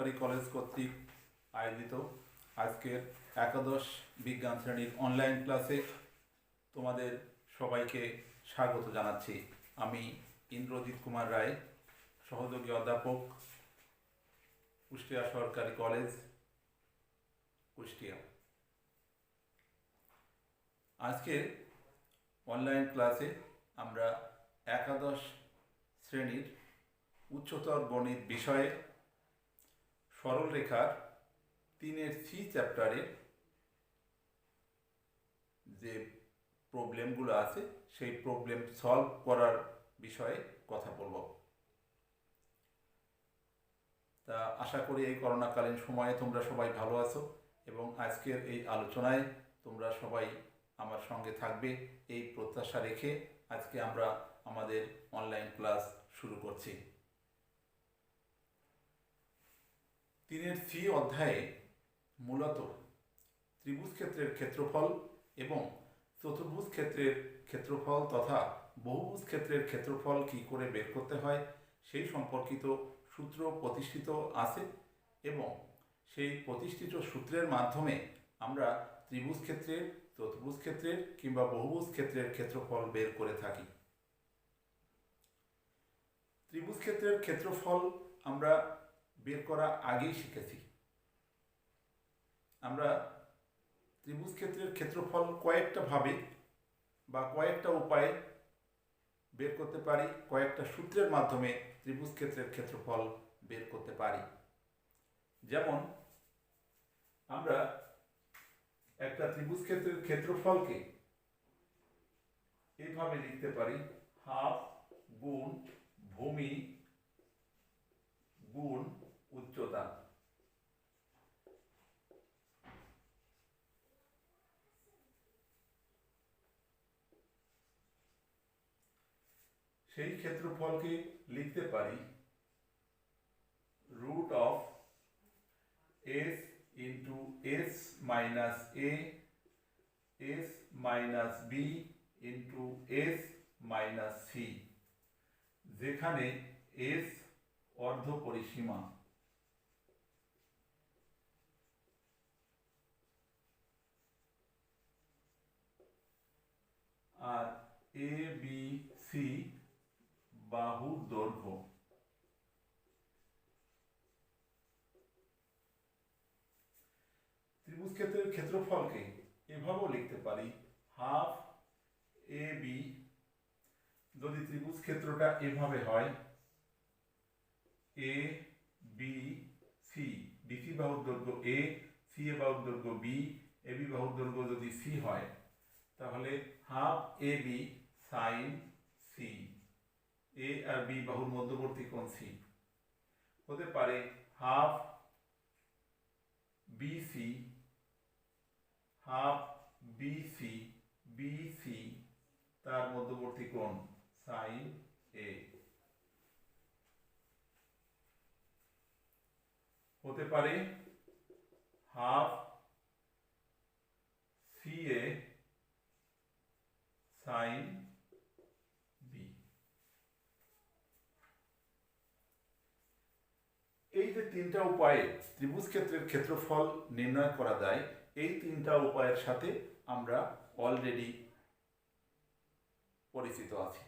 সরকারি কলেজ কর্তৃক আয়োজিত আজকের একাদশ বিজ্ঞান শ্রেণীর অনলাইন ক্লাসে তোমাদের সবাইকে স্বাগত জানাচ্ছি। আমি ইন্দ্রজিৎ কুমার রায়, সহযোগী অধ্যাপক, কুষ্টিয়া সরকারি কলেজ, কুষ্টিয়া। আজকের অনলাইন ক্লাসে আমরা একাদশ শ্রেণীর উচ্চতর গণিত বিষয়ে সরলরেখার 3-এর সি চ্যাপ্টারের যে প্রবলেমগুলো আছে সেই প্রবলেম সলভ করার বিষয়ে কথা বলব। তা আশা করি এই করোনাকালীন সময়ে তোমরা সবাই ভালো আছো এবং আজকের এই আলোচনায় তোমরা সবাই আমার সঙ্গে থাকবে এই প্রত্যাশা রেখে আজকে আমরা আমাদের অনলাইন ক্লাস শুরু করছি। 3-এর সি অধ্যায়ে মূলত ত্রিভুজ ক্ষেত্রের ক্ষেত্রফল এবং চতুর্ভুজ ক্ষেত্রের ক্ষেত্রফল তথা বহুভুজ ক্ষেত্রের ক্ষেত্রফল কী করে বের করতে হয় সেই সম্পর্কিত সূত্র প্রতিষ্ঠিত আছে এবং সেই প্রতিষ্ঠিত সূত্রের মাধ্যমে আমরা ত্রিভুজ ক্ষেত্রের, চতুর্ভুজ ক্ষেত্রের কিংবা বহুভুজ ক্ষেত্রের ক্ষেত্রফল বের করে থাকি। ত্রিভুজ ক্ষেত্রের ক্ষেত্রফল আমরা বের করা আগেই শিখেছি। আমরা ত্রিভুজ ক্ষেত্রের ক্ষেত্রফল কয়েকটা ভাবে বা কয়েকটা উপায়ে বের করতে পারি, কয়েকটা সূত্রের মাধ্যমে ত্রিভুজ ক্ষেত্রের ক্ষেত্রফল বের করতে পারি। যেমন আমরা একটা ত্রিভুজ ক্ষেত্রের ক্ষেত্রফলকে এইভাবে লিখতে পারি, হাফ গুণ ভূমি গুণ উচ্চতা। সেই ক্ষেত্রফলকে লিখতে পারি root of S into S minus A S minus B into S minus C, যেখানে এস অর্ধ পরিসীমা আর এ বি সি বাহুর দৈর্ঘ্য। ত্রিভুজ ক্ষেত্রের ক্ষেত্রফলকে এভাবেও লিখতে পারি হাফ এ বি, যদি ত্রিভুজ ক্ষেত্রটা এভাবে হয় এ বি সি, বিসি বাহুর দৈর্ঘ্য এ, সি এ বাহুর দৈর্ঘ্য বি, এ বি বাহুর দৈর্ঘ্য যদি সি হয় তাহলে half A B sine C, A আর বি বাহুর মধ্যবর্তী কোণ সি, হতে পারে half BC half BC BC তার মধ্যবর্তী কোণ সাইন এ, হতে পারে half C A sine B. এই যে তিনটা উপায়ে ত্রিভুজ ক্ষেত্রের ক্ষেত্রফল নির্ণয় করা যায়, এই তিনটা উপায়ের সাথে আমরা অলরেডি পরিচিত আছি।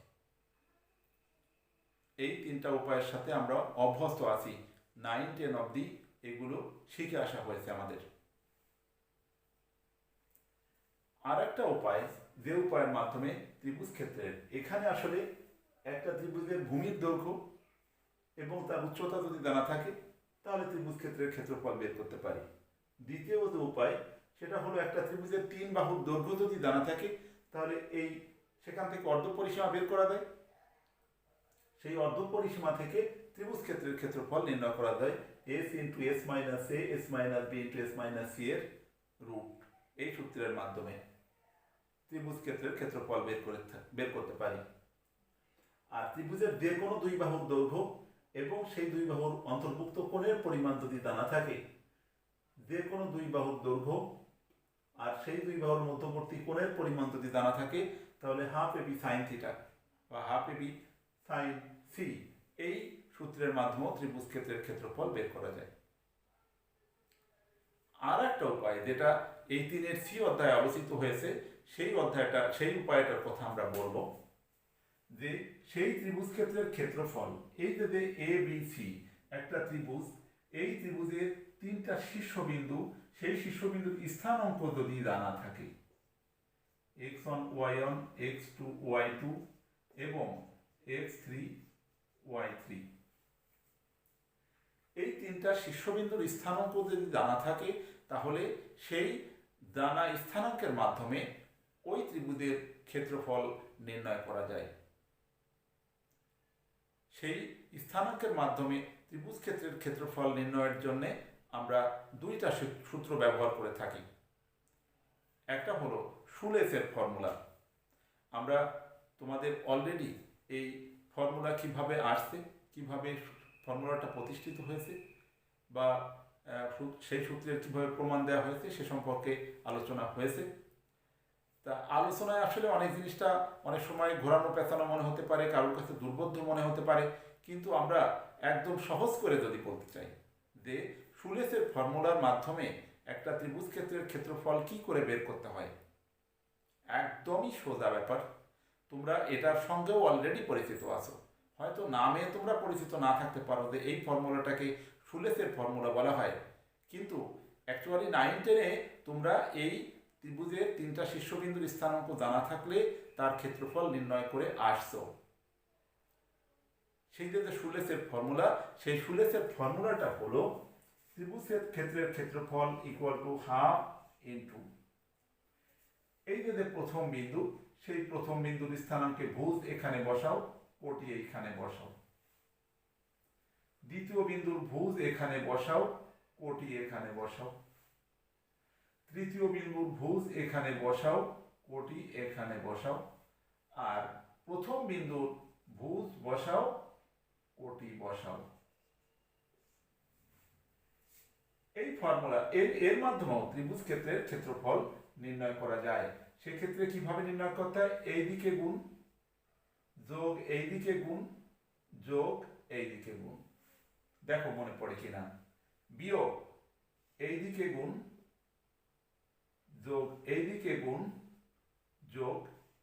এই তিনটা উপায়ের সাথে আমরা অভ্যস্ত আছি, 9-10 অবধি এগুলো শিখে আসা হয়েছে আমাদের। আর একটা উপায়, যে উপায়ের মাধ্যমে ত্রিভুজ ক্ষেত্রের, এখানে আসলে একটা ত্রিভুজের ভূমির দৈর্ঘ্য এবং তার উচ্চতা যদি জানা থাকে তাহলে ত্রিভুজ ক্ষেত্রের ক্ষেত্রফল বের করতে পারি। দ্বিতীয় যে উপায় সেটা হলো একটা ত্রিভুজের 3 বাহুর দৈর্ঘ্য যদি জানা থাকে তাহলে সেখান থেকে অর্ধ পরিসীমা বের করা যায়। সেই অর্ধ পরিসীমা থেকে ত্রিভুজ ক্ষেত্রের ক্ষেত্রফল নির্ণয় করা যায় S into S minus A S minus B into S minus C এর রুট। এই সূত্রের মাধ্যমে ত্রিভুজ ক্ষেত্রের ক্ষেত্রফল বের করতে পারি। আর ত্রিভুজের যে কোনো দুই বাহুর দৈর্ঘ্য এবং সেই দুই বাহুর অন্তর্ভুক্ত কোণের পরিমাণ যদি জানা থাকে, যে কোনো দুই বাহুর দৈর্ঘ্য আর সেই দুই বাহুর মধ্যবর্তী কোণের পরিমাণ যদি জানা থাকে তাহলে half A B sine theta বা half A B sine C, এই সূত্রের মাধ্যমে ত্রিভুজ ক্ষেত্রের ক্ষেত্রফল বের করা যায়। আর একটা উপায় যেটা এই 3-এর সি অধ্যায়ে আলোচিত হয়েছে, সেই উপায়টার কথা আমরা বলবো, যে সেই ত্রিভুজ ক্ষেত্রের ক্ষেত্রফল, এই যে এ বি সি একটা ত্রিভুজ, এই ত্রিভুজের 3টা শীর্ষবিন্দু, সেই শীর্ষবিন্দুর স্থানাঙ্ক যদি জানা থাকে, x1 y1 x2 y2 এবং x3 y3, এই 3টা শীর্ষবিন্দুর স্থানাঙ্ক যদি জানা থাকে, তাহলে সেই জানা স্থানাঙ্কের মাধ্যমে ওই ত্রিভুজের ক্ষেত্রফল নির্ণয় করা যায়। সেই স্থানাঙ্কের মাধ্যমে ত্রিভুজ ক্ষেত্রের ক্ষেত্রফল নির্ণয়ের জন্য আমরা 2টা সূত্র ব্যবহার করে থাকি। একটা হলো শুলেসের ফর্মুলা। আমরা তোমাদের অলরেডি এই ফর্মুলা কিভাবে আসছে, কিভাবে ফর্মুলাটা প্রতিষ্ঠিত হয়েছে, বা সেই সূত্রের কিভাবে প্রমাণ দেওয়া হয়েছে সে সম্পর্কে আলোচনা হয়েছে। তা আলোচনায় আসলে অনেক জিনিসটা অনেক সময় ঘোরানো পেঁচানো মনে হতে পারে, কারোর কাছে দুর্বোধ্য মনে হতে পারে, কিন্তু আমরা একদম সহজ করে যদি বলতে চাই যে শুলেসের ফর্মুলার মাধ্যমে একটা ত্রিভুজ ক্ষেত্রের ক্ষেত্রফল কি করে বের করতে হয়, একদমই সোজা ব্যাপার। তোমরা এটার সঙ্গেও অলরেডি পরিচিত আছো, হয়তো নামে তোমরা পরিচিত না থাকতে পারো যে এই ফর্মুলাটাকে শুলেসের ফর্মুলা বলা হয়, কিন্তু অ্যাকচুয়ালি 9-10-এ তোমরা এই ত্রিভুজের 3টা শীর্ষবিন্দুর স্থানাঙ্ক জানা থাকলে তার ক্ষেত্রফল নির্ণয় করে আসছো। সেই যে শুলেসের ফর্মুলা, সেই শুলেসের ফর্মুলাটা হলো ত্রিভুজের ক্ষেত্রের ক্ষেত্রফল ইকুয়াল টু হাফ ইন্টু এই যে প্রথম বিন্দু, সেই প্রথম বিন্দুর স্থানাঙ্কে ভুজ এখানে বসাও, কোটি এইখানে বসাও। দ্বিতীয় বিন্দুর ভুজ এখানে বসাও, কোটি এখানে বসাও। তৃতীয় বিন্দুর ভুজ এখানে বসাও, কোটি এখানে বসাও। আর প্রথম বিন্দুর ভুজ বসাও, কোটি বসাও। এই ফর্মুলা এর মাধ্যমেও ত্রিভুজ ক্ষেত্রের ক্ষেত্রফল নির্ণয় করা যায়। সেক্ষেত্রে কিভাবে নির্ণয় করতে হয়? এই দিকে গুণ যোগ এই দিকে গুণ যোগ এই দিকে গুণ, দেখো মনে পড়ে কিনা, বিয়োগ এই দিকে গুণ যোগ এই দিকে গুণ যোগ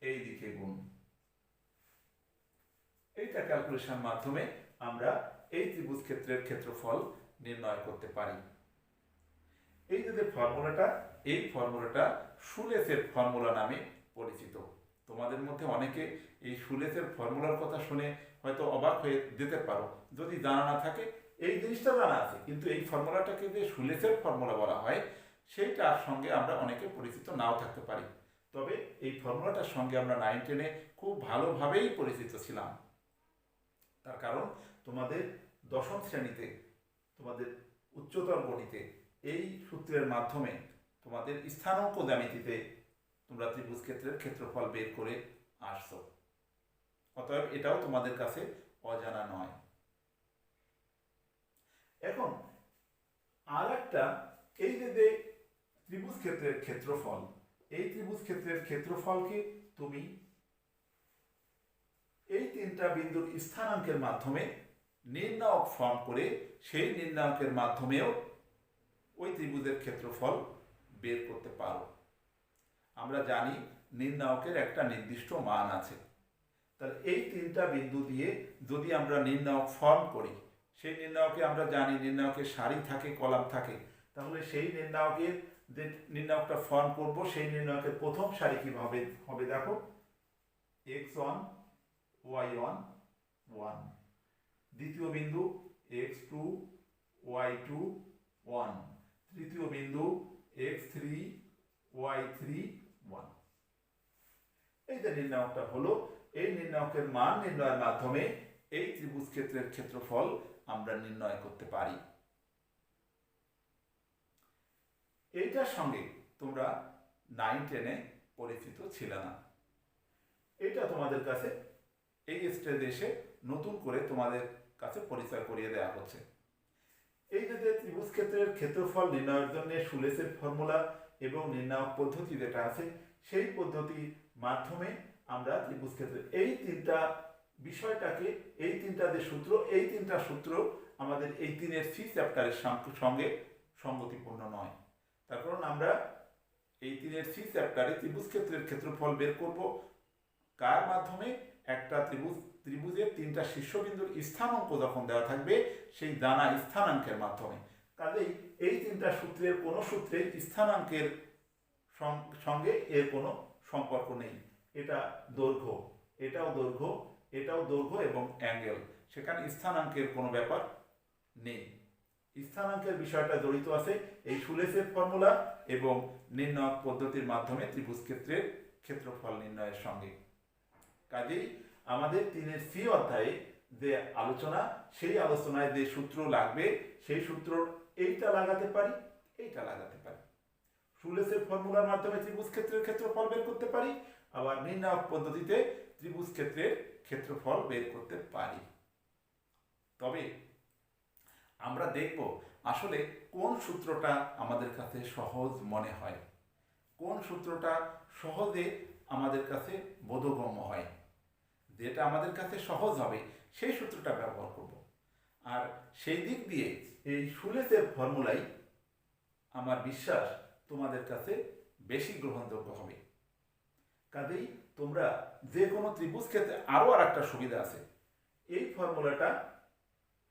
এই দিকে গুণ। এইটা ক্যালকুলেশন মাধ্যমে আমরা এই ত্রিভুজ ক্ষেত্রের ক্ষেত্রফল নির্ণয় করতে পারি। এই যে ফর্মুলাটা, এই ফর্মুলাটা শুলেসের ফর্মুলা নামে পরিচিত। তোমাদের মধ্যে অনেকে এই শুলেসের ফর্মুলার কথা শুনে হয়তো অবাক হয়ে যেতে পারো, যদি জানা না থাকে। এই জিনিসটা জানা আছে, কিন্তু এই ফর্মুলাটাকে যে শুলেসের ফর্মুলা বলা হয় সেইটার সঙ্গে আমরা অনেকে পরিচিত নাও থাকতে পারি। তবে এই ফর্মুলাটার সঙ্গে আমরা 9-10-এ খুব ভালোভাবেই পরিচিত ছিলাম। তার কারণ তোমাদের দশম শ্রেণীতে, তোমাদের উচ্চতর গণিতে এই সূত্রের মাধ্যমে তোমাদের স্থানাঙ্ক জ্যামিতিতে তোমরা ত্রিভুজ ক্ষেত্রের ক্ষেত্রফল বের করে আসছো। অতএব এটাও তোমাদের কাছে অজানা নয়। এখন আর একটা, এই যে ত্রিভুজ ক্ষেত্রের ক্ষেত্রফল, এই ত্রিভুজ ক্ষেত্রের ক্ষেত্রফলকে তুমি এই 3টা বিন্দুর স্থানাঙ্কের মাধ্যমে নির্ণায়ক ফর্ম করে সেই নির্ণায়কের মাধ্যমেও ওই ত্রিভুজের ক্ষেত্রফল বের করতে পারো। আমরা জানি নির্ণায়কের একটা নির্দিষ্ট মান আছে, তাহলে এই 3টা বিন্দু দিয়ে যদি আমরা নির্ণায়ক ফর্ম করি, সেই নির্ণায়কে আমরা জানি নির্ণায়কের সারি থাকে, কলাম থাকে, তাহলে সেই নির্ণায়কের যে নির্ণায়কটা ফর্ম করব, সেই নির্ণায়কের প্রথম সারি কিভাবে হবে দেখো, x1 y1 1, দ্বিতীয় বিন্দু x2 y2 1, তৃতীয় বিন্দু x3 y3 1। এই যে নির্ণায়কটা হলো, এই নির্ণায়কের মান নির্ণয়ের মাধ্যমে এই ত্রিভুজ ক্ষেত্রের ক্ষেত্রফল আমরা নির্ণয় করতে পারি। এইটার সঙ্গে তোমরা 9-10-এ পরিচিত ছিল না। এটা তোমাদের কাছে এই স্টেজে এসে নতুন করে তোমাদের কাছে পরিচয় করিয়ে দেওয়া হচ্ছে। এই যে ত্রিভুজ ক্ষেত্রের ক্ষেত্রফল নির্ণয়ের জন্য শুলেসের ফর্মুলা এবং নির্ণায়ক পদ্ধতি যেটা আছে, সেই পদ্ধতির মাধ্যমে আমরা ত্রিভুজ ক্ষেত্রের এই 3টা বিষয়টাকে, এই 3টা যে সূত্র, এই 3টা সূত্র আমাদের এই 3-এর সি চ্যাপ্টারের সঙ্গে সঙ্গতিপূর্ণ নয়। তার কারণ আমরা এই 3-এর সি চ্যাপ্টারে ত্রিভুজ ক্ষেত্রের ক্ষেত্রফল বের করব কার মাধ্যমে? একটা ত্রিভুজের 3টা শীর্ষবিন্দুর স্থানাঙ্ক যখন দেওয়া থাকবে সেই দানা স্থানাঙ্কের মাধ্যমে। কাজেই এই 3টা সূত্রের কোনো সূত্রেই স্থানাঙ্কের সঙ্গে এর কোনো সম্পর্ক নেই। এটা দৈর্ঘ্য, এটাও দৈর্ঘ্য, এটাও দৈর্ঘ্য এবং অ্যাঙ্গেল, সেখানে স্থানাঙ্কের কোনো ব্যাপার নেই। স্থানাঙ্কের বিষয়টা জড়িত আছে এই শুলেসের ফর্মুলা এবং নির্ণয় পদ্ধতির মাধ্যমে ত্রিভুজ ক্ষেত্রের ক্ষেত্রফল নির্ণয়ের সঙ্গে। কাজেই আমাদের 3-এর সি অধ্যায়ে যে আলোচনা, সেই আলোচনায় যে সূত্র লাগবে সেই সূত্র এইটা লাগাতে পারি, এইটা লাগাতে পারি। শুলেসের ফর্মুলার মাধ্যমে ত্রিভুজ ক্ষেত্রের ক্ষেত্রফল বের করতে পারি, আবার নির্ণায়ক পদ্ধতিতে ত্রিভুজ ক্ষেত্রের ক্ষেত্রফল বের করতে পারি। তবে আমরা দেখব আসলে কোন সূত্রটা আমাদের কাছে সহজ মনে হয়, কোন সূত্রটা সহজে আমাদের কাছে বোধগম্য হয়। যেটা আমাদের কাছে সহজ হবে সেই সূত্রটা ব্যবহার করব। আর সেই দিক দিয়ে এই শুলেসের ফর্মুলাই আমার বিশ্বাস তোমাদের কাছে বেশি গ্রহণযোগ্য হবে। কাজেই তোমরা যে কোনো ত্রিভুজ ক্ষেত্রে আরও আর একটা সুবিধা আছে, এই ফর্মুলাটা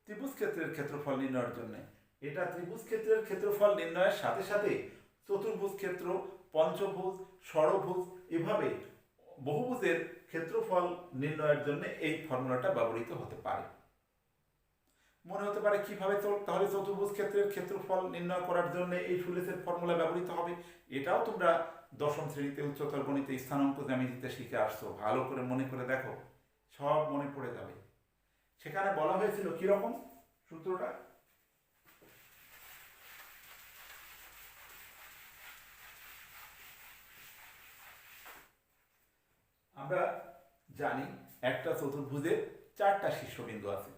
ত্রিভুজ ক্ষেত্রের ক্ষেত্রফল নির্ণয়ের জন্য। এটা ত্রিভুজ ক্ষেত্রের ক্ষেত্রফল নির্ণয়ের সাথে সাথে চতুর্ভুজ ক্ষেত্র, পঞ্চভুজ, ষড়ভুজ এভাবে বহুভুজের ক্ষেত্রফল নির্ণয়ের জন্য এই ফর্মুলাটা ব্যবহৃত হতে পারে। মনে হতে পারে কিভাবে তাহলে চতুর্ভুজ ক্ষেত্রের ক্ষেত্রফল নির্ণয় করার জন্য এই শুলেসের ফর্মুলা ব্যবহৃত হবে। এটাও তোমরা দশম শ্রেণীতে উচ্চতর গণিতে স্থানাঙ্ক জ্যামিতিতে শিখে আসছো, ভালো করে মনে করে দেখো, সব মনে পড়ে যাবে। সেখানে বলা হয়েছিল কিরকম সূত্রটা, আমরা জানি একটা চতুর্ভুজের 4টা শীর্ষবিন্দু আছে,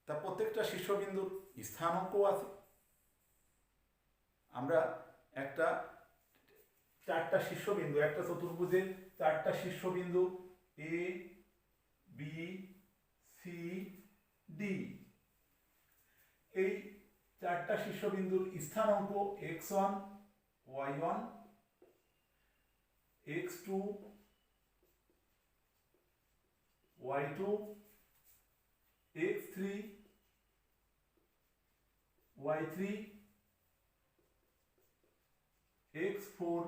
তা প্রত্যেকটা শীর্ষবিন্দুর স্থানাঙ্ক আছে। আমরা একটা 4টা শীর্ষবিন্দু, একটা চতুর্ভুজের 4টা শীর্ষবিন্দু এ বি সি ডি, এই 4টা শীর্ষবিন্দুর স্থানাঙ্ক x1 y1 x2 y2 x3 y3 x4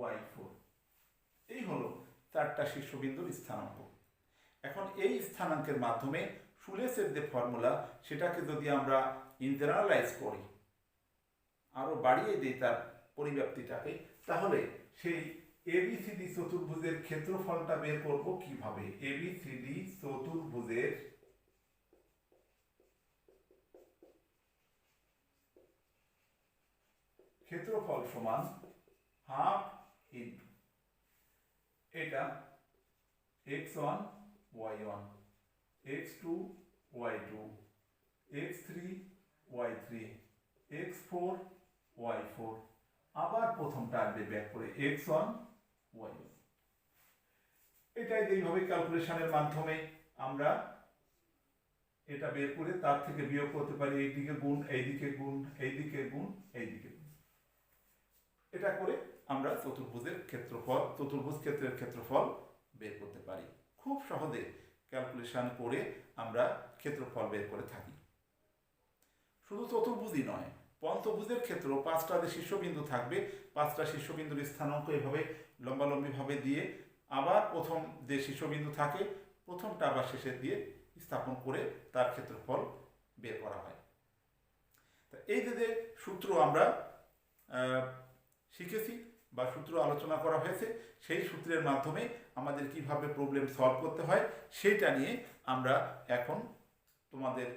y4, এই হলো 4টা শীর্ষবিন্দুর স্থানাঙ্ক। এখন এই স্থানাঙ্কের মাধ্যমে শুলেসের যে ফর্মুলা সেটাকে যদি আমরা ইন্টারনালাইজ করি, আরো বাড়িয়ে দিই তার পরিব্যাপ্তিটাকে, তাহলে সেই এবিসিডি চতুর্ভুজের ক্ষেত্রফলটা বের করব কিভাবে। এবিসিডি চতুর্ভুজের ক্ষেত্রফল সমান হাফ ইন্টু এটা x1 y1 x2 y2 x3 y3 x4 y4, আবার প্রথমটা আসবে ব্যাক করে x1 y1। এটাই এইভাবে ক্যালকুলেশনের মাধ্যমে আমরা এটা বের করে তার থেকে বিয়োগ করতে পারি, এইদিকে গুণ এইদিকে গুণ এইদিকে গুণ এইদিকে গুণ, এটা করে আমরা চতুর্ভুজ ক্ষেত্রের ক্ষেত্রফল বের করতে পারি। খুব সহজে ক্যালকুলেশন করে আমরা ক্ষেত্রফল বের করে থাকি। শুধু চতুর্ভুজই নয়, পঞ্চভুজের ক্ষেত্রে 5টা যে শীর্ষবিন্দু থাকবে, 5টা শীর্ষবিন্দুর স্থানাঙ্ক এভাবে লম্বালম্বিভাবে দিয়ে আবার প্রথম যে শীর্ষবিন্দু থাকে প্রথমটা আবার শেষে দিয়ে স্থাপন করে তার ক্ষেত্রফল বের করা হয়। এই যে সূত্র আমরা শিখেছি বা সূত্র আলোচনা করা হয়েছে, সেই সূত্রের মাধ্যমে আমাদের কিভাবে প্রবলেম সলভ করতে হয় সেইটা নিয়ে আমরা এখন তোমাদের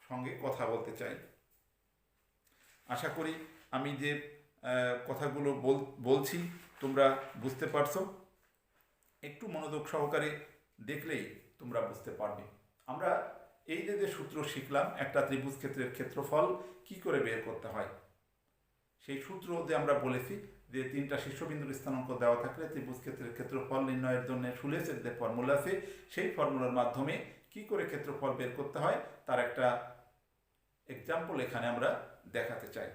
সঙ্গে কথা বলতে চাই। আশা করি আমি যে কথাগুলো বলছি তোমরা বুঝতে পারছো। একটু মনোযোগ সহকারে দেখলেই তোমরা বুঝতে পারবে। আমরা এই যে সূত্র শিখলাম, একটা ত্রিভুজ ক্ষেত্রের ক্ষেত্রফল কি করে বের করতে হয়, সেই সূত্র যে আমরা বলেছি যে 3টা শীর্ষবিন্দুর স্থানাঙ্ক দেওয়া থাকলে ত্রিভুজ ক্ষেত্রের ক্ষেত্রফল নির্ণয়ের জন্য শুলেসের যে ফর্মুলা আছে সেই ফর্মুলার মাধ্যমে কি করে ক্ষেত্রফল বের করতে হয় তার একটা এক্সাম্পল এখানে আমরা দেখাতে চাই।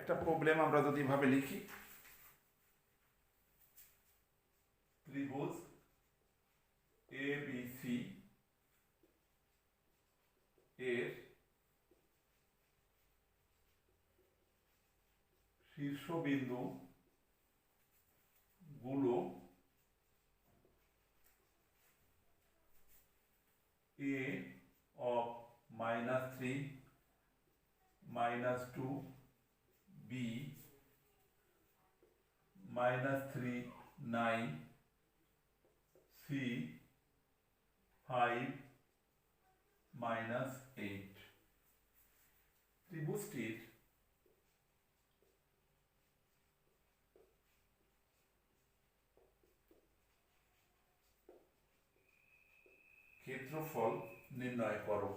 একটা প্রবলেম আমরা যদি এভাবে লিখি, ত্রিভুজ ABC এর শীর্ষবিন্দু গুলো A of -3, -2, B -3, 9, C 5, -8 ত্রিভুজটির ক্ষেত্রফল নির্ণয় করো।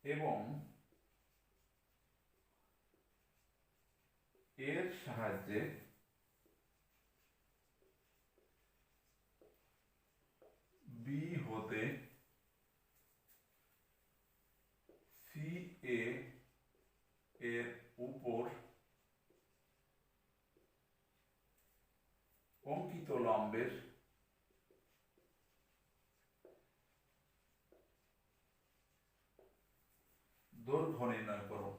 এবং এর সাহায্যে বি হতে CA এর উপর অঙ্কিত লম্বের দৈর্ঘ্য নির্ণয় করো।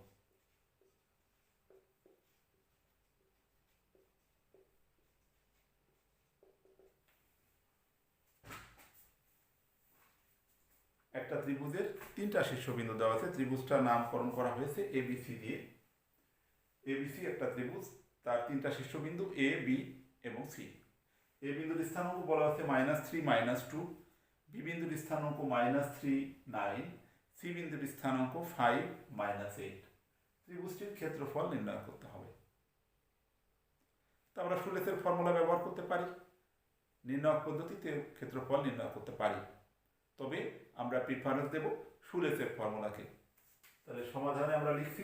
একটা ত্রিভুজের তিনটা শীর্ষবিন্দু দেওয়া আছে, ত্রিভুজটার নামকরণ করা হয়েছে ABC দিয়ে। ABC একটা ত্রিভুজ, তার তিনটা শীর্ষবিন্দু A, B এবং C। A বিন্দুর স্থানাঙ্ক বলা হচ্ছে -3, -2, B বিন্দুর স্থানাঙ্ক -3, 9, C বিন্দুর স্থানাঙ্ক 5, -8। ত্রিভুজটির ক্ষেত্রফল নির্ণয় করতে হবে। তা আমরা শুলেসের ফর্মুলা ব্যবহার করতে পারি, নির্ণয় পদ্ধতিতে ক্ষেত্রফল নির্ণয় করতে পারি, তবে আমরা প্রিফারেন্স দেব শুলেসের ফর্মুলাকে। তাহলে সমাধানে আমরা লিখছি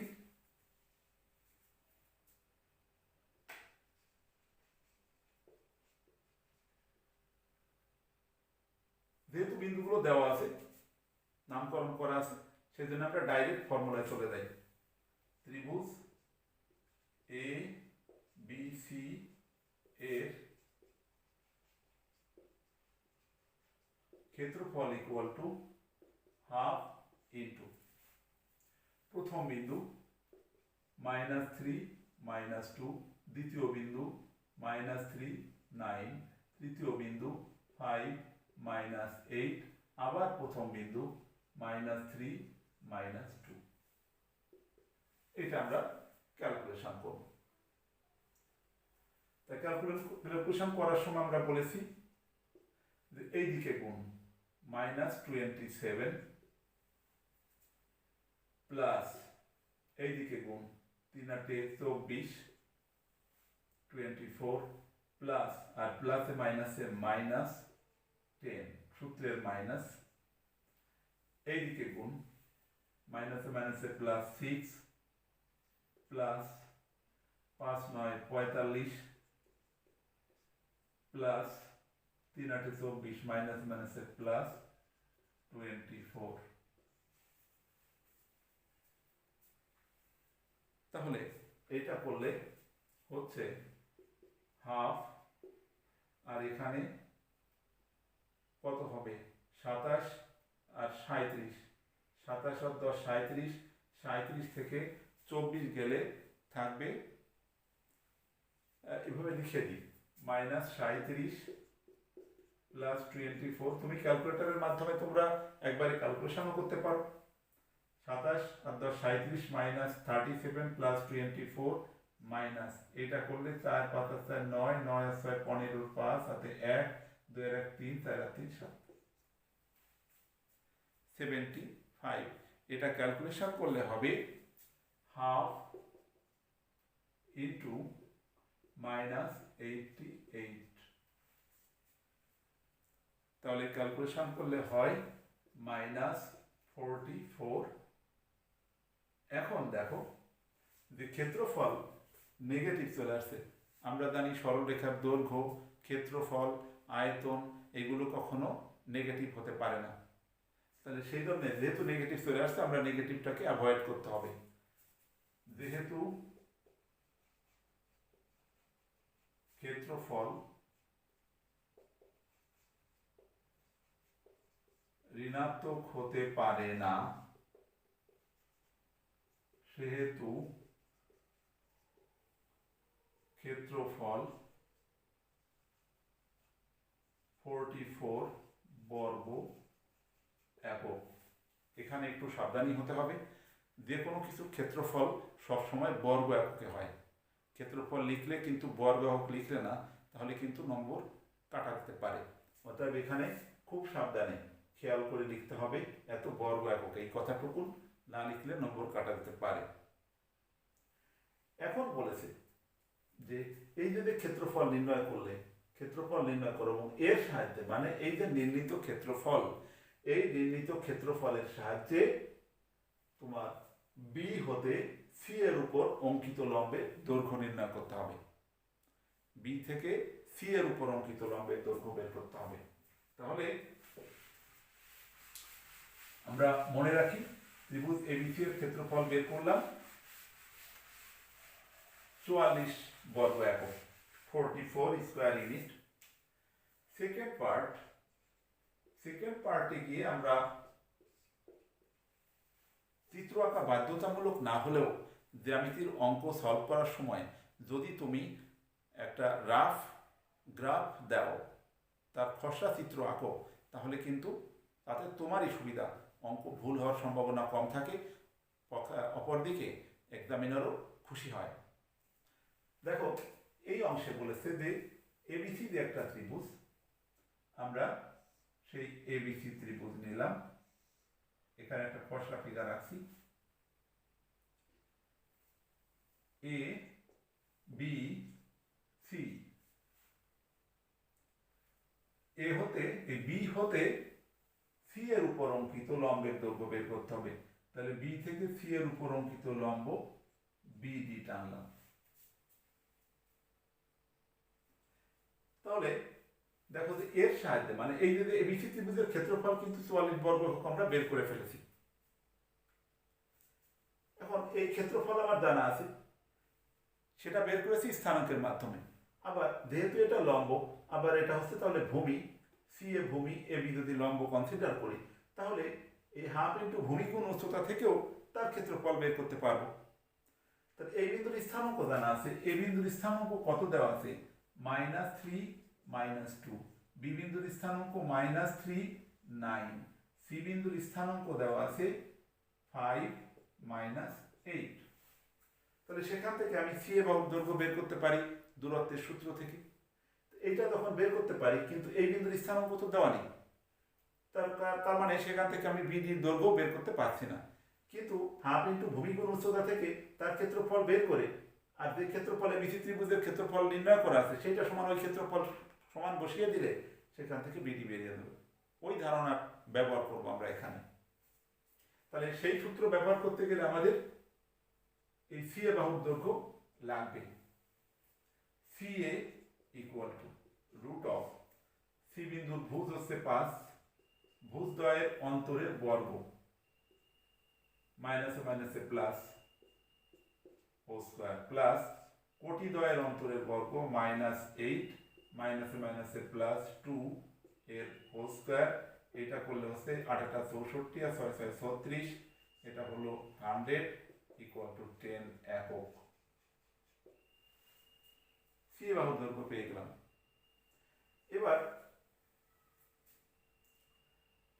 যেহেতু বিন্দুগুলো দেওয়া আছে, নামকরণ করা আছে, সেজন্য আমরা ডাইরেক্ট ফর্মুলায় চলে যাই। ত্রিভুজ ABC এর ক্ষেত্রফল ইকুয়াল টু হাফ ইন্টু প্রথম বিন্দু -3, -2, দ্বিতীয় বিন্দু -3, 9, তৃতীয় বিন্দু 5, -8, আবার প্রথম বিন্দু -3, -2। এটা আমরা ক্যালকুলেশন করব। তাই ক্যালকুলেশন করার সময় আমরা বলেছি যে এই দিকে গুণ -27 প্লাস এই দিকে গুণ 3 × 24, 24 প্লাস আর প্লাসে মাইনাসে -10, সূত্রের মাইনাস, এই দিকে গুণ মাইনাসে মাইনাসে +6 প্লাস 5 × 9 = 45 প্লাস 3 × 8 = 24 মাইনাস মাইনাসে +24। তাহলে এটা করলে হচ্ছে হাফ, আর এখানে কত হবে 27 আর 37, 27 আর 10 37, 37 থেকে 24 গেলে থাকবে, এভাবে লিখে দিই -37 প্লাস 24। তুমি ক্যালকুলেটরের মাধ্যমে তোমরা একবারে ক্যালকুলেশনও করতে পারো। 27 আর 10 37 -37 প্লাস 24 মাইনাস, এটা করলে 4 × 5 = 9, 9 আর 6 15, 5 হাতে 1, 2 আর 1 3, 4 আর 3 7, 75। এটা ক্যালকুলেশন করলে হবে হাফ ইন্টু -88। তাহলে ক্যালকুলেশন করলে হয় -44। এখন দেখো যে ক্ষেত্রফল নেগেটিভ চলে আসছে। আমরা জানি সরলরেখার দৈর্ঘ্য, ক্ষেত্রফল, আয়তন এগুলো কখনো নেগেটিভ হতে পারে না। তাহলে সেই জন্য যেহেতু নেগেটিভ চলে আসছে আমরা নেগেটিভটাকে অ্যাভয়েড করতে হবে। যেহেতু ক্ষেত্রফল ঋণাত্মক হতে পারে না, সেহেতু ক্ষেত্রফল 44 বর্গ একক। এখানে একটু সাবধানী হতে হবে, যে কোনো কিছু ক্ষেত্রফল সবসময় বর্গ এককে হয়। ক্ষেত্রফল লিখলে কিন্তু বর্গ একক লিখলে না, তাহলে কিন্তু নম্বর কাটা যেতে পারে। অতএব এখানে খুব সাবধানে খেয়াল করে লিখতে হবে, এত বর্গ একক, এই কথাটুকু না লিখলে নম্বর কাটা যেতে পারে। এখন বলেছে যে এই যে ক্ষেত্রফল নির্ণয় করলে, ক্ষেত্রফল নির্ণয় করো এবং এর সাহায্যে, মানে এই যে নির্ণীত ক্ষেত্রফল, এই নির্ণীত ক্ষেত্রফলের সাহায্যে তোমার বি হতে সি এর উপর অঙ্কিত লম্বের দৈর্ঘ্য নির্ণয় করতে হবে। বি থেকে সি এর উপর অঙ্কিত লম্বের দৈর্ঘ্য বের করতে হবে। তাহলে আমরা মনে রাখি, ত্রিভুজ এবিসি এর ক্ষেত্রফল বের করলাম 44 বর্গ একক, 44 স্কয়ার ইউনিট। সেকেন্ড পার্টে গিয়ে আমরা চিত্র আঁকা বাধ্যতামূলক না হলেও জ্যামিতির অঙ্ক সলভ করার সময় যদি তুমি একটা রাফ গ্রাফ দাও, তার খসড়া চিত্র আঁকো, তাহলে কিন্তু তাতে তোমারই সুবিধা, অঙ্ক ভুল হওয়ার সম্ভাবনা কম থাকে, অপরদিকে এক্সামিনারও খুশি হয়। দেখো এই অংশে বলেছে যে এবিসি যে একটা ত্রিভুজ, আমরা সেই এবিসি ত্রিভুজ নিলাম, এখানে একটা খসড়া ফিগার রাখছি, এ বি সি। এ হতে এই বি হতে সি এর উপর অঙ্কিত লম্বের দৈর্ঘ্য বের করতে হবে। তাহলে বি থেকে সি এর উপর অঙ্কিত লম্ব বিডি টানলাম। তাহলে দেখো যে এর সাহায্যে, মানে এই যে এবিসি ত্রিভুজের ক্ষেত্রফল কিন্তু 44 বর্গ একক আমরা বের করে ফেলেছি। এখন এই ক্ষেত্রফল আমার জানা আছে, সেটা বের করেছি স্থানাঙ্কের মাধ্যমে। আবার যেহেতু এটা লম্ব, আবার এটা হচ্ছে তাহলে ভূমি, সি এ ভূমি, এ বি যদি লম্ব কনসিডার করি, তাহলে এই হাফ ইন্টু ভূমি কোণ উচ্চতা থেকেও তার ক্ষেত্রফল বের করতে পারবো। তাহলে এই বিন্দুর স্থানাঙ্ক জানা আছে, এ বিন্দুর স্থানাঙ্ক কত দেওয়া আছে? -3 -2। বি বিন্দুর স্থানাঙ্ক -3 9। সি বিন্দুর স্থানাঙ্ক দেওয়া আছে 5 -8। তাহলে সেখান থেকে আমি সি এর দৈর্ঘ্য বের করতে পারি দূরত্বের সূত্র থেকে। এইটা যখন বের করতে পারি, কিন্তু এই বিন্দুর স্থানাঙ্ক তো দেওয়া নেই, তার মানে সেখান থেকে আমি বিডির দৈর্ঘ্য বের করতে পারছি না। কিন্তু হাফ ইন্টু ভূমি কোণ উচ্চতা থেকে তার ক্ষেত্রফল বের করে, আর যে ক্ষেত্রফল এবিসি ত্রিভুজের ক্ষেত্রফল নির্ণয় করা আছে সেইটা সমান ওই ক্ষেত্রফল সমান বসিয়ে দিলে সেখান থেকে বিডি বেরিয়ে যাবে। ওই ধারণা ব্যবহার করবো আমরা এখানে। তাহলে সেই সূত্র ব্যবহার করতে গেলে আমাদের এই সি এ বাহুর দৈর্ঘ্য লাগবে। C A equal to root of, C বিন্দুর ভুজ হচ্ছে 5, ভুজদ্বয়ের অন্তরের বর্গ, মাইনাসে মাইনাসে প্লাস হোল স্কয়ার, প্লাস কোটিদ্বয়ের অন্তরের বর্গ -8, মাইনাসে মাইনাসে প্লাস 2 এর হোল স্কয়ার। এটা করলে হচ্ছে 8 8 64 আর 6 6 36, এটা হলো 100 ইকুয়াল টু 10 একক। সি বাহুর দৈর্ঘ্য পেয়ে গেলাম। এবার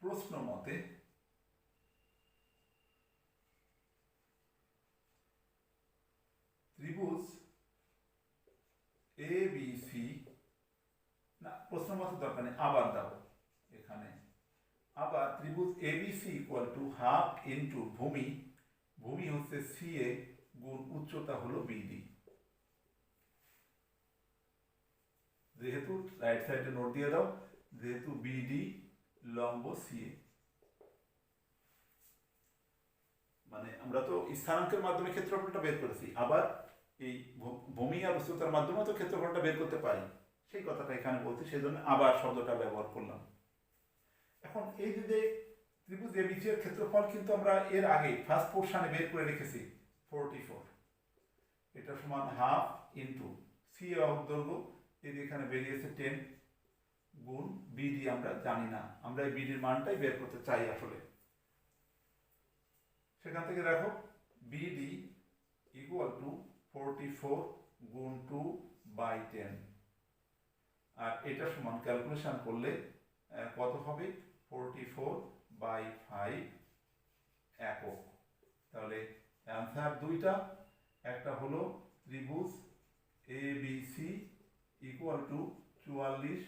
প্রশ্ন মতে ত্রিভুজ এ বি সি, না প্রশ্ন মতে দরকার নেই, আবার দাও এখানে, আবার ত্রিভুজ ABC equal to half into ভূমি, ভূমি হচ্ছে সি এ গুণ উচ্চতা হলো বিডি। যেহেতু রাইট সাইডে নোট দিয়ে দাও, যেহেতু বিডি লম্ব সি এ, মানে আমরা তো স্থানাঙ্কের মাধ্যমে ক্ষেত্রফলটা বের করেছি, আবার এই ভূমি আর উচ্চতার মাধ্যমে তো ক্ষেত্রফলটা বের করতে পারি, সেই কথাটা এখানে বলছি, সেই জন্য আবার শব্দটা ব্যবহার করলাম। এখন এই যে ত্রিভুজ এবিসি এর ক্ষেত্রফল কিন্তু আমরা এর আগে ফার্স্ট পোর্শনে বের করে রেখেছি 44, এটা সমান হাফ ইন্টু সি বাহুর দৈর্ঘ্য এখানে বেরিয়েছে 10 গুণ বিডি আমরা জানি না, আমরা এই বিডির মানটাই বের করতে চাই আসলে। সেখান থেকে দেখো বিডি ইকুয়াল টু 44 গুণ 2/10, আর এটা সমান ক্যালকুলেশন করলে কত হবে 44/5 একক। তাহলে অ্যান্সার দুইটা, একটা হলো ত্রিভুজ A B C equal to 44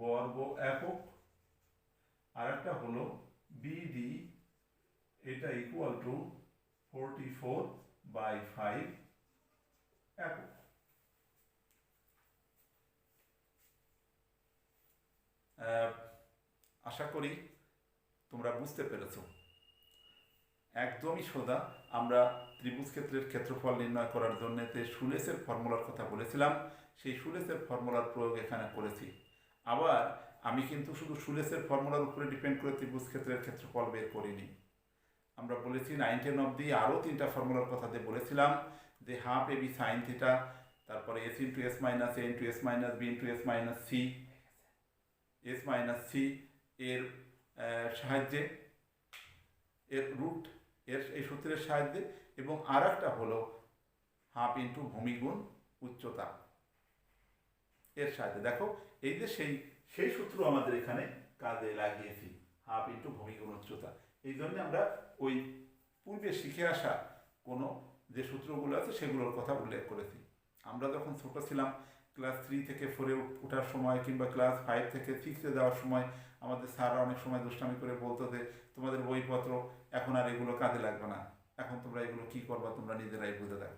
বর্গ একক, আর একটা হলো বিডি এটা ইকুয়াল টু 44/5 একক। আশা করি তোমরা বুঝতে পেরেছ। একদমই সোজা। আমরা ত্রিভুজ ক্ষেত্রের ক্ষেত্রফল নির্ণয় করার জন্য শুলেসের ফর্মুলার কথা বলেছিলাম, সেই শুলেসের ফর্মুলার প্রয়োগ এখানে করেছি। আবার আমি কিন্তু শুধু শুলেসের ফর্মুলার উপরে ডিপেন্ড করে ত্রিভুজ ক্ষেত্রের ক্ষেত্রফল বের করিনি। আমরা বলেছি 9-10 অবধি আরও 3টা ফর্মুলার কথা দিয়ে বলেছিলাম, যে হাফ এবি সাইন থিটা, তারপরে S into S minus A into S minus B into S minus C, S minus C এর সাহায্যে, এর রুট এর এই সূত্রের সাহায্যে, এবং আর একটা হলো হাফ ইন্টু ভূমি গুণ উচ্চতা এর সাহায্যে। দেখো এই যে সেই সূত্র আমাদের এখানে কাজে লাগিয়েছি, হাফ ইন্টু ভূমি গুণ উচ্চতা। এই জন্য আমরা ওই পূর্বে শিখে আসা কোনো যে সূত্রগুলো আছে সেগুলোর কথা উল্লেখ করেছি। আমরা যখন ছোট ছিলাম, ক্লাস 3 থেকে 4-এ ওঠার সময় কিংবা ক্লাস 5 থেকে 6-এ যাওয়ার সময় আমাদের স্যাররা অনেক সময় দুষ্টামি করে বলতো যে তোমাদের বইপত্র এখন আর এগুলো কাজে লাগবে না, এখন তোমরা এগুলো কি করবা তোমরা নিজেরাই বুঝে দাও।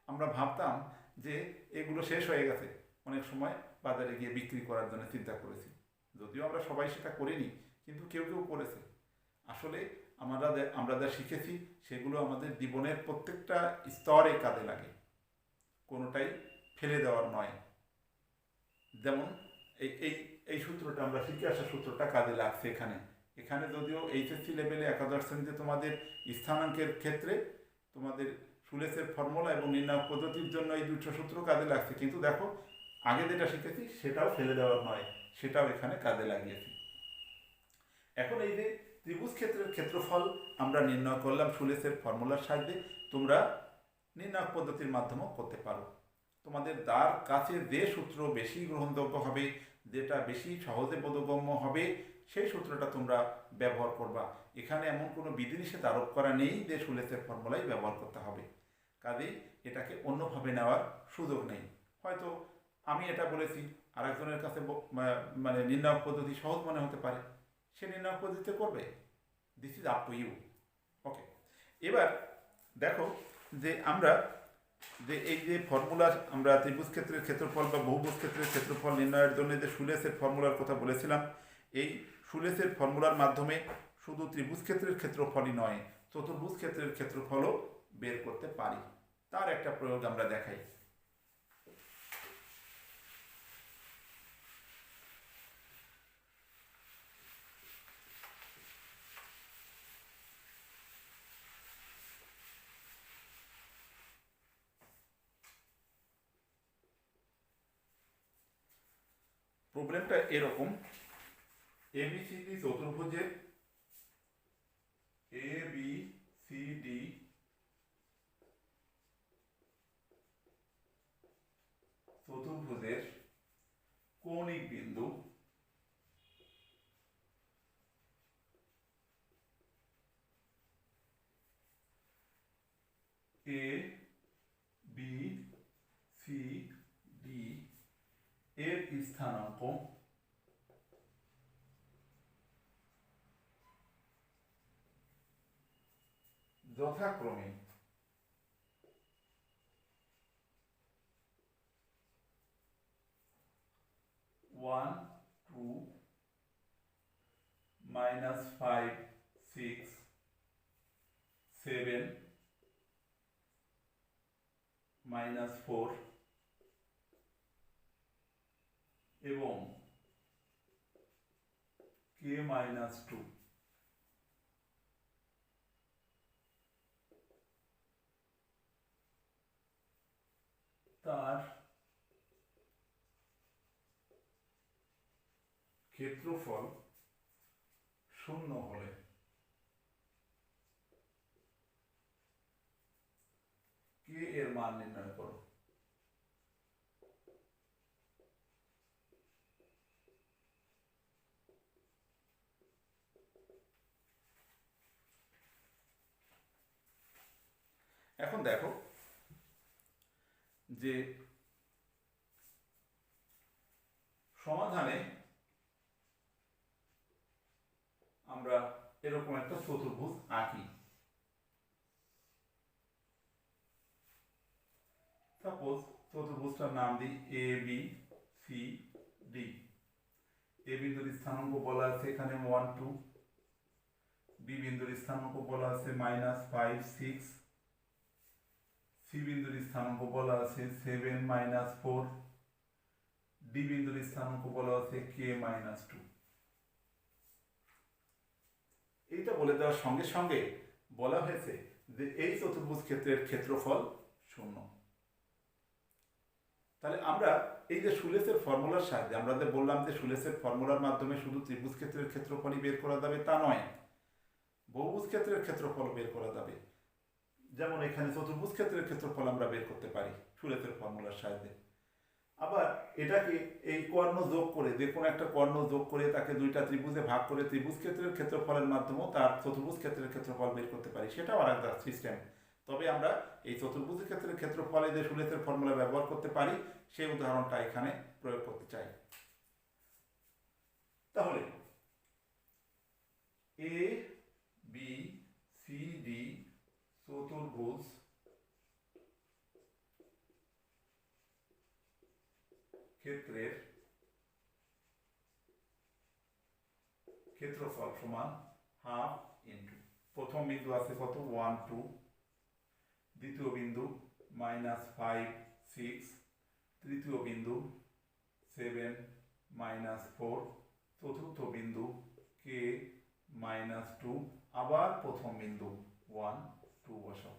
আমরা ভাবতাম যে এগুলো শেষ হয়ে গেছে, অনেক সময় বাজারে গিয়ে বিক্রি করার জন্য চিন্তা করেছি, যদিও আমরা সবাই সেটা করিনি, কিন্তু কেউ কেউ করেছে। আসলে আমরা যা শিখেছি সেগুলো আমাদের জীবনের প্রত্যেকটা স্তরে কাজে লাগে, কোনোটাই ফেলে দেওয়ার নয়। যেমন এই সূত্রটা আমরা শিখে আসা সূত্রটা কাজে লাগছে এখানে যদিও এইচএসসি লেভেলে একাদশ শ্রেণীতে তোমাদের স্থানাঙ্কের ক্ষেত্রে তোমাদের শুলেসের ফর্মুলা এবং নির্ণায়ক পদ্ধতির জন্য এই দুটো সূত্র কাজে লাগছে, কিন্তু দেখো আগে যেটা শিখেছি সেটাও ফেলে দেওয়ার নয়, সেটাও এখানে কাজে লাগিয়েছি। এখন এই যে ত্রিভুজ ক্ষেত্রের ক্ষেত্রফল আমরা নির্ণয় করলাম শুলেসের ফর্মুলার সাহায্যে, তোমরা নির্ণায়ক পদ্ধতির মাধ্যমেও করতে পারো। তোমাদের যার কাছে যে সূত্র বেশি গ্রহণযোগ্য হবে, যেটা বেশি সহজে বোধগম্য হবে, সেই সূত্রটা তোমরা ব্যবহার করবা। এখানে এমন কোনো বিধিনিষেধ আরোপ করা নেই যে শুলেসের ফর্মুলাই ব্যবহার করতে হবে, কাজেই এটাকে অন্যভাবে নেওয়ার সুযোগ নেই। হয়তো আমি এটা বলেছি, আরেকজনের কাছে মানে নির্ণায়ক পদ্ধতি সহজ মনে হতে পারে, সে নির্ণায়ক পদ্ধতিতে করবে। This is up to you. Okay, এবার দেখো যে আমরা যে এই যে ফর্মুলা আমরা ত্রিভুজ ক্ষেত্রের ক্ষেত্রফল বা বহুভুজ ক্ষেত্রের ক্ষেত্রফল নির্ণয়ের জন্য যে শুলেসের ফর্মুলার কথা বলেছিলাম, এই শুলেসের ফর্মুলার মাধ্যমে শুধু ত্রিভুজ ক্ষেত্রের ক্ষেত্রফলই নয়, চতুর্ভুজ ক্ষেত্রের ক্ষেত্রফলও বের করতে পারি। তার একটা প্রয়োগ আমরা দেখাই। প্রবলেমটা এরকম, এবিসিডি চতুর্ভুজের এবিসিডি চতুর্ভুজের কৌণিক বিন্দু এ বি সি ডি এর স্থানাঙ্ক যথাক্রমে 1, 2, -5, 6, 7, -4 এবং k-2 ক্ষেত্রফল শূন্য হলে কে এর মান নির্ণয় করো। এখন দেখো যে সমাধানে আমরা এরকম একটা চতুর্ভুজ আঁকি। সাপোজ চতুর্ভুজটার নাম দিই এ বি সি ডি। এ বিন্দুর স্থানাঙ্ক বলা আছে এখানে 1 2, বি বিন্দুর স্থানাঙ্ক বলা আছে -5 6, সি বিন্দুর স্থানাঙ্ক বলা আছে 7 -4, ডি বিন্দুর স্থানাঙ্ক বলা আছে কে -2। এইটা বলে দেওয়ার সঙ্গে সঙ্গে বলা হয়েছে যে এই চতুর্ভুজ ক্ষেত্রের ক্ষেত্রফল শূন্য। তাহলে আমরা এই যে শুলেসের ফর্মুলার সাহায্যে আমরা যে বললাম যে শুলেসের ফর্মুলার মাধ্যমে শুধু ত্রিভুজ ক্ষেত্রের ক্ষেত্রফলই বের করা যাবে তা নয়, বহুভুজ ক্ষেত্রের ক্ষেত্রফল বের করা যাবে। যেমন এখানে চতুর্ভুজ ক্ষেত্রের ক্ষেত্রফল আমরা বের করতে পারি শুলেসের ফর্মুলার সাহায্যে। আবার এটাকে এই কর্ণ যোগ করে, যে কোনো একটা কর্ণ যোগ করে তাকে দুইটা ত্রিভুজে ভাগ করে ত্রিভুজ ক্ষেত্রের ক্ষেত্রফলের মাধ্যমেও তার চতুর্ভুজ ক্ষেত্রের ক্ষেত্রফল বের করতে পারি, সেটাও আর একটা সিস্টেম। তবে আমরা এই চতুর্ভুজ ক্ষেত্রের ক্ষেত্রফলে যে শুলেসের ফর্মুলা ব্যবহার করতে পারি সেই উদাহরণটা এখানে প্রয়োগ করতে চাই। তাহলে এ বি সি ডি চতুর্ভুজ ক্ষেত্রের ক্ষেত্রফল সমান হাফ ইন্টু প্রথম বিন্দু আছে কত 1 2, দ্বিতীয় বিন্দু -5 6, তৃতীয় বিন্দু 7 -4, চতুর্থ বিন্দু কে -2, আবার প্রথম বিন্দু 1 2 বসাও।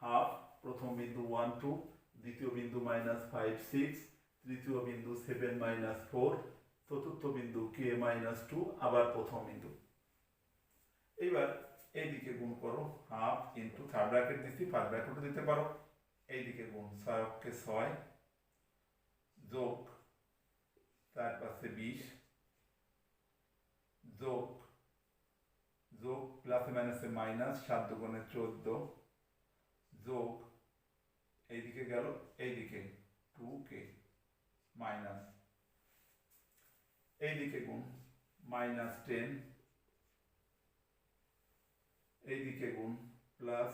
হাফ প্রথম বিন্দু 1 2, দ্বিতীয় বিন্দু -5 6, তৃতীয় বিন্দু 7 -4, চতুর্থ বিন্দু কে -2, আবার প্রথম বিন্দু। এইবার এইদিকে গুণ করো, হাফ ইন্টু থার্ড ব্র্যাকেট দিচ্ছি, ফার্স্ট ব্র্যাকেটও দিতে পারো। এইদিকে গুণ 6 কে 6 যোগ তার পাশে 20 যোগ যোগ প্লাসে মাইনাসে মাইনাস 7 দুগুণে 14 যোগ এইদিকে গেল, এইদিকে 2k মাইনাস, এইদিকে গুণ -10, এইদিকে গুণ প্লাস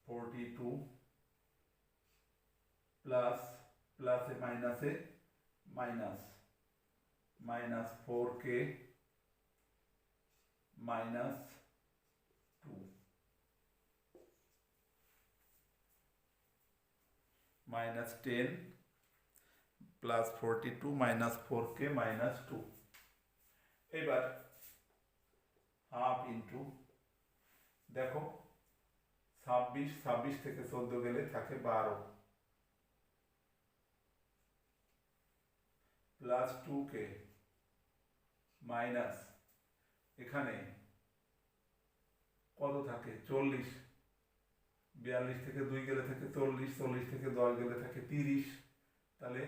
42 প্লাস প্লাসে মাইনাসে মাইনাস -4k -2 -10 প্লাস 42 -4k -2। এবার হাফ ইন্টু দেখো 26 থেকে 14 গেলে থাকে 12 প্লাস 2k মাইনাস এখানে কত থাকে 40, 42 থেকে 2 গেলে থাকে 40, 40 থেকে 10 গেলে থাকে 30, তাহলে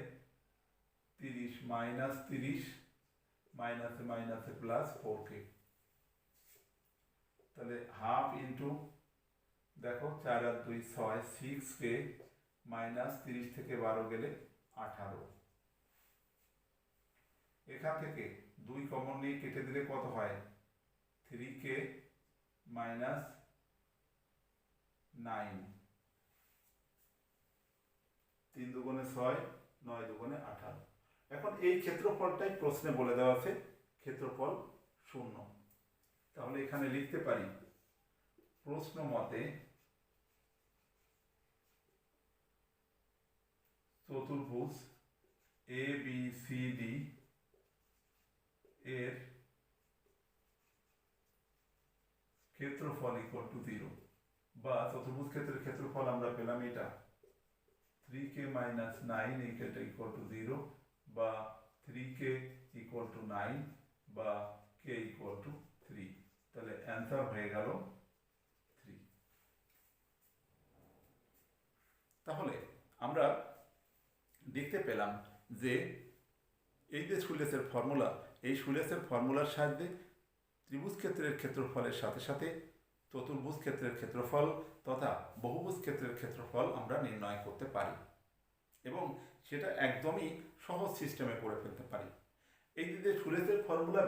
30 -30 মাইনাসে মাইনাসে প্লাস 4k। তাহলে হাফ ইন্টু দেখো 4 আর 2 6, 6k মাইনাস 30 থেকে 12 গেলে 18। এখান থেকে 2 কমন নিয়ে কেটে দিলে কত হয় 3k মাইনাস 9, 3 দুগুণে 6, 9 দুগুণে 18। এখন এই ক্ষেত্রফলটাই প্রশ্নে বলে দেওয়া আছে ক্ষেত্রফল শূন্য। তাহলে এখানে লিখতে পারি প্রশ্ন মতে চতুর্ভুজ এ বি সি ডি এর ক্ষেত্রফল = 0, বা চতুর্ভুজ ক্ষেত্রের ক্ষেত্রফল আমরা পেলাম এটা 3k minus 9 এইটা ইকুয়াল টু 0 বা 3k ইকুয়াল টু 9 বা k ইকুয়াল টু 3, তাহলে অ্যান্সার হয়ে গেল 3। তাহলে আমরা দেখতে পেলাম যে এই যে শুলেসের ফর্মুলা, এই শুলেসের ফর্মুলার সাহায্যে ত্রিভুজ ক্ষেত্রের ক্ষেত্রফলের সাথে সাথে চতুর্ভুজ ক্ষেত্রের ক্ষেত্রফল তথা বহুভুজ ক্ষেত্রের ক্ষেত্রফল আমরা নির্ণয় করতে পারি এবং সেটা একদমই সহজ সিস্টেমে করে ফেলতে পারি। এই যে শুলেসের ফর্মুলা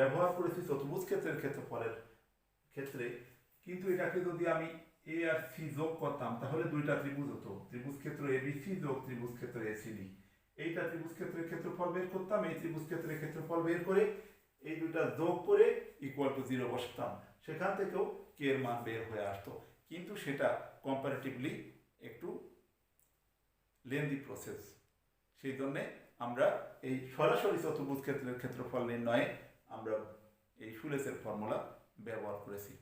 ব্যবহার করেছি চতুর্ভুজ ক্ষেত্রের ক্ষেত্রফলের ক্ষেত্রে, কিন্তু এটাকে যদি আমি এ আর সি যোগ করতাম তাহলে দুইটা ত্রিভুজ হতো, ত্রিভুজ ক্ষেত্র এবিসি যোগ ত্রিভুজ ক্ষেত্র এসিডি। এইটা ত্রিভুজ ক্ষেত্রের ক্ষেত্রফল বের করতাম, এই ত্রিভুজ ক্ষেত্রের ক্ষেত্রফল বের করে এই দুইটা যোগ করে ইকুয়াল টু 0 বসাতাম, সেখান থেকেও কে এর মান বের হয়ে আসতো। কিন্তু সেটা কম্পারেটিভলি একটু লেন্দি প্রসেস, সেই জন্যে আমরা এই সরাসরি চতুর্ভুজ ক্ষেত্রের ক্ষেত্রফল নির্ণয়ে আমরা এই শুলেসের ফর্মুলা ব্যবহার করেছি।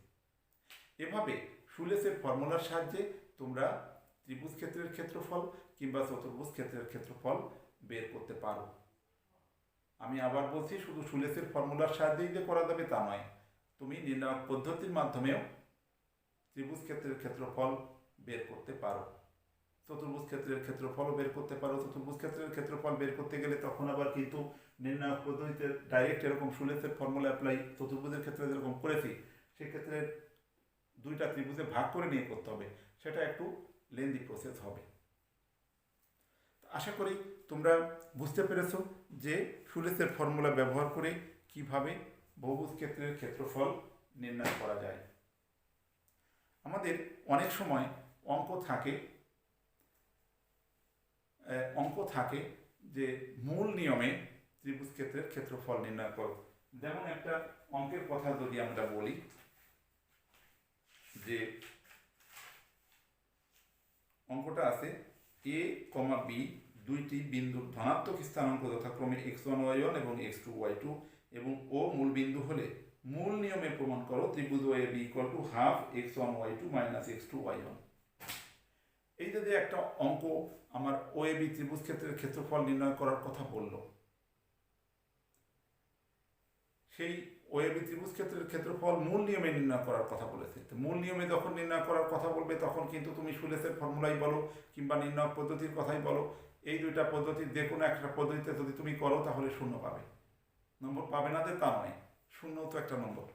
এভাবে শুলেসের ফর্মুলার সাহায্যে তোমরা ত্রিভুজ ক্ষেত্রের ক্ষেত্রফল কিংবা চতুর্ভুজ ক্ষেত্রের ক্ষেত্রফল বের করতে পারো। আমি আবার বলছি, শুধু শুলেসের ফর্মুলার সাহায্যেই যে করা যাবে তা নয়, তুমি নির্ণায়ক পদ্ধতির মাধ্যমেও ত্রিভুজ ক্ষেত্রের ক্ষেত্রফল বের করতে পারো, চতুর্ভুজ ক্ষেত্রের ক্ষেত্রফলও বের করতে পারো। চতুর্ভুজ ক্ষেত্রের ক্ষেত্রফল বের করতে গেলে তখন আবার কিন্তু নির্ণায়ক পদ্ধতিতে ডাইরেক্ট এরকম শুলেসের ফর্মুলা অ্যাপ্লাই চতুর্ভুজের ক্ষেত্রে যেরকম করেছি সেক্ষেত্রে দুইটা ত্রিভুজে ভাগ করে নিয়ে করতে হবে, সেটা একটু লেন্দি প্রসেস হবে। আশা করি তোমরা বুঝতে পেরেছো যে শুলেসের ফর্মুলা ব্যবহার করে কিভাবে বহুভুজ ক্ষেত্রের ক্ষেত্রফল নির্ণয় করা যায়। আমাদের অনেক সময় অঙ্ক থাকে যে মূল নিয়মে ত্রিভুজ ক্ষেত্রের ক্ষেত্রফল নির্ণয় করো। যেমন একটা অঙ্কের কথা যদি আমরা বলি যে অঙ্কটা আছে এ কমা বি দুইটি বিন্দুর ধনাত্মক স্থানাঙ্ক যথাক্রমে x1 y1 এবং x2 y2 এবং ও মূল বিন্দু হলে মূল নিয়মে প্রমাণ করো ত্রিভুজ OAB equal to half x1 y2 minus x2 y1। এই যে একটা অঙ্ক আমার OAB ত্রিভুজ ক্ষেত্রের ক্ষেত্রফল নির্ণয় করার কথা বলল, সেই OAB ত্রিভুজ ক্ষেত্রের ক্ষেত্রফল মূল নিয়মে নির্ণয় করার কথা বলেছে। মূল নিয়মে যখন নির্ণয় করার কথা বলবে তখন কিন্তু তুমি শুলেসের ফর্মুলাই বলো কিংবা নির্ণয় পদ্ধতির কথাই বলো, এই দুইটা পদ্ধতির যে কোনো একটা পদ্ধতিতে যদি তুমি করো তাহলে 0 পাবে। নম্বর পাবে না যে তা নয়, 0 তো একটা নম্বর।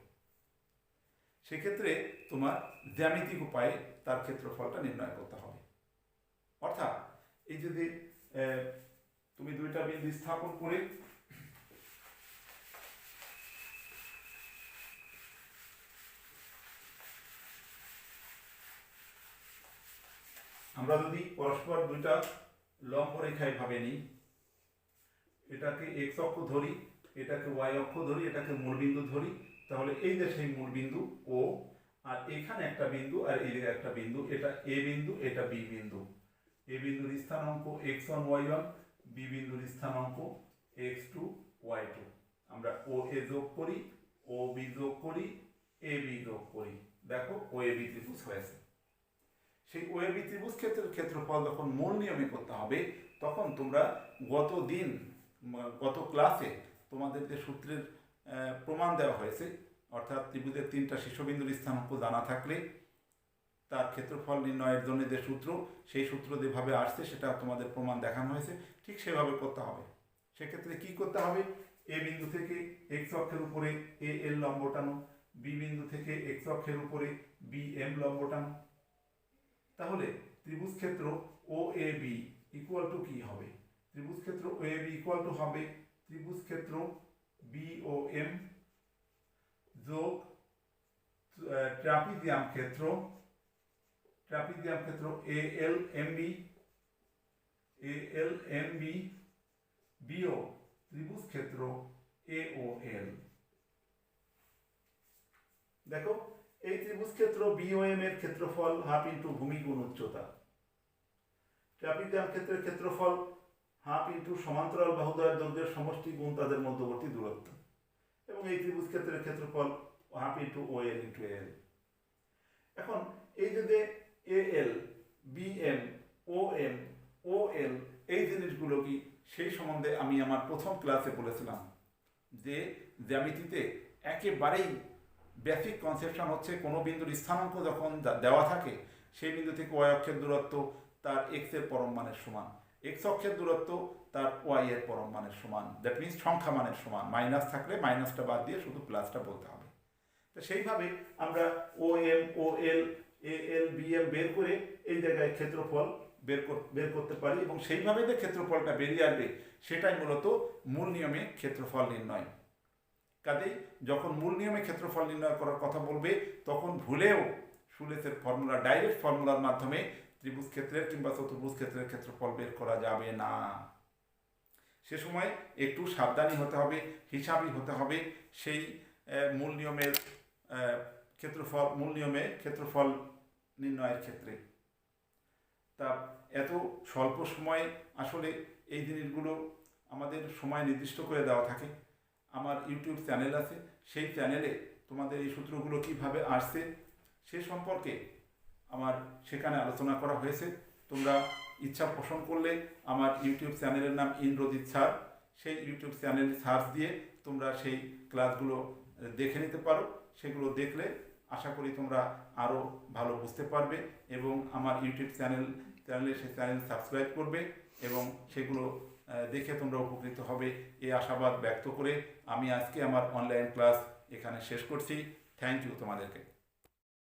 সেক্ষেত্রে তোমার জ্যামিতিক উপায়ে তার ক্ষেত্রফলটা নির্ণয় করতে হবে। অর্থাৎ এই যদি তুমি দুইটা বিন্দু স্থাপন করে আমরা যদি পরস্পর দুইটা লম্ব রেখায় ভাবে নিই, এটাকে x অক্ষ ধরি, এটাকে y অক্ষ ধরি, এটাকে মূলবিন্দু ধরি, তাহলে এই যে সেই মূলবিন্দু ও, আর এখানে একটা বিন্দু আর এই দিকে একটা বিন্দু, এটা a বিন্দু এটা b বিন্দু। a বিন্দুর স্থানাঙ্ক x1 y1, b বিন্দুর স্থানাঙ্ক x2 y2। আমরা ও এ যোগ করি, ও বি যোগ করি, এ বি যোগ করি, দেখো OAB ত্রিভুজ হয়েছে। সেই OAB ত্রিভুজ ক্ষেত্রের ক্ষেত্রফল যখন মূল নিয়মে করতে হবে তখন তোমরা গত ক্লাসে তোমাদের যে সূত্রের প্রমাণ দেওয়া হয়েছে, অর্থাৎ ত্রিভুজের 3টা শীর্ষবিন্দুর স্থানাঙ্ক জানা থাকলে তার ক্ষেত্রফল নির্ণয়ের জন্য যে সূত্র, সেই সূত্র যেভাবে আসছে সেটা তোমাদের প্রমাণ দেখানো হয়েছে, ঠিক সেভাবে করতে হবে। সেক্ষেত্রে কি করতে হবে, এ বিন্দু থেকে x অক্ষের উপরে AL লম্ব টানো, বি বিন্দু থেকে x অক্ষের উপরে BM লম্ব টানো। তাহলে ত্রিভুজ ক্ষেত্র OAB ইকুয়াল টু কি হবে, ত্রিভুজ ক্ষেত্র OAB ইকুয়াল টু হবে ত্রিভুজ ক্ষেত্র BOM যোগ ট্রাপিজিয়াম ক্ষেত্র ALMB বিয়োগ ত্রিভুজ ক্ষেত্র AOL। দেখো এই ত্রিভুজ ক্ষেত্র BOM এর ক্ষেত্রফল হাফ ইন্টু ভূমি গুণ উচ্চতা, ট্রাপিজিয়াম ক্ষেত্রের ক্ষেত্রফল হাফ ইন্টু সমান্তরাল বাহুদ্বয়ের দৈর্ঘ্যের সমষ্টি গুণ তাদের মধ্যবর্তী দূরত্ব, এবং এই ত্রিভুজ ক্ষেত্রের ক্ষেত্রফল half into OL into AL। এখন এই যে AL, BM, ও এম, ও এল, এই জিনিসগুলো কি সেই সম্বন্ধে আমি আমার প্রথম ক্লাসে বলেছিলাম যে জ্যামিতিতে একেবারেই বেসিক কনসেপশন হচ্ছে কোনো বিন্দুর স্থানাঙ্ক যখন দেওয়া থাকে সেই বিন্দু থেকে ওয়াই অক্ষের দূরত্ব তার এক্স এর পরম মানের সমান, এক্স অক্ষের দূরত্ব তার ওয়াই এর পরম মানের সমান, দ্যাট মিনস সংখ্যা মানের সমান, মাইনাস থাকলে মাইনাসটা বাদ দিয়ে শুধু প্লাসটা বলতে হবে। তো সেইভাবে আমরা ও এম, ও এল, এ এল, বি এম বের করে এই জায়গায় ক্ষেত্রফল বের করতে পারি এবং সেইভাবে যে ক্ষেত্রফলটা বেরিয়ে আসবে সেটাই মূলত মূল নিয়মে ক্ষেত্রফল নির্ণয়। কাজেই যখন মূল নিয়মে ক্ষেত্রফল নির্ণয় করার কথা বলবে তখন ভুলেও সুলেসের ফর্মুলা, ডাইরেক্ট ফর্মুলার মাধ্যমে ত্রিভুজ ক্ষেত্রের কিংবা চতুর্ভুজ ক্ষেত্রের ক্ষেত্রফল বের করা যাবে না। সে সময় একটু সাবধানী হতে হবে, হিসাবি হতে হবে সেই মূল নিয়মের মূল নিয়মে ক্ষেত্রফল নির্ণয়ের ক্ষেত্রে। তা এত স্বল্প সময়ে আসলে এই জিনিসগুলো আমাদের সময় নির্দিষ্ট করে দেওয়া থাকে। আমার ইউটিউব চ্যানেল আছে, সেই চ্যানেলে তোমাদের এই সূত্রগুলো কিভাবে আসছে সে সম্পর্কে আমার সেখানে আলোচনা করা হয়েছে। তোমরা ইচ্ছা পোষণ করলে আমার ইউটিউব চ্যানেলের নাম ইন্দ্রজিৎ স্যার, সেই ইউটিউব চ্যানেল সার্চ দিয়ে তোমরা সেই ক্লাসগুলো দেখে নিতে পারো। সেগুলো দেখলে আশা করি তোমরা আরও ভালো বুঝতে পারবে এবং আমার ইউটিউব চ্যানেলে সেই চ্যানেল সাবস্ক্রাইব করবে এবং সেগুলো দেখে তোমরা উপকৃত হবে এই আশাবাদ ব্যক্ত করে আমি আজকে আমার অনলাইন ক্লাস এখানে শেষ করছি। থ্যাংক ইউ তোমাদেরকে।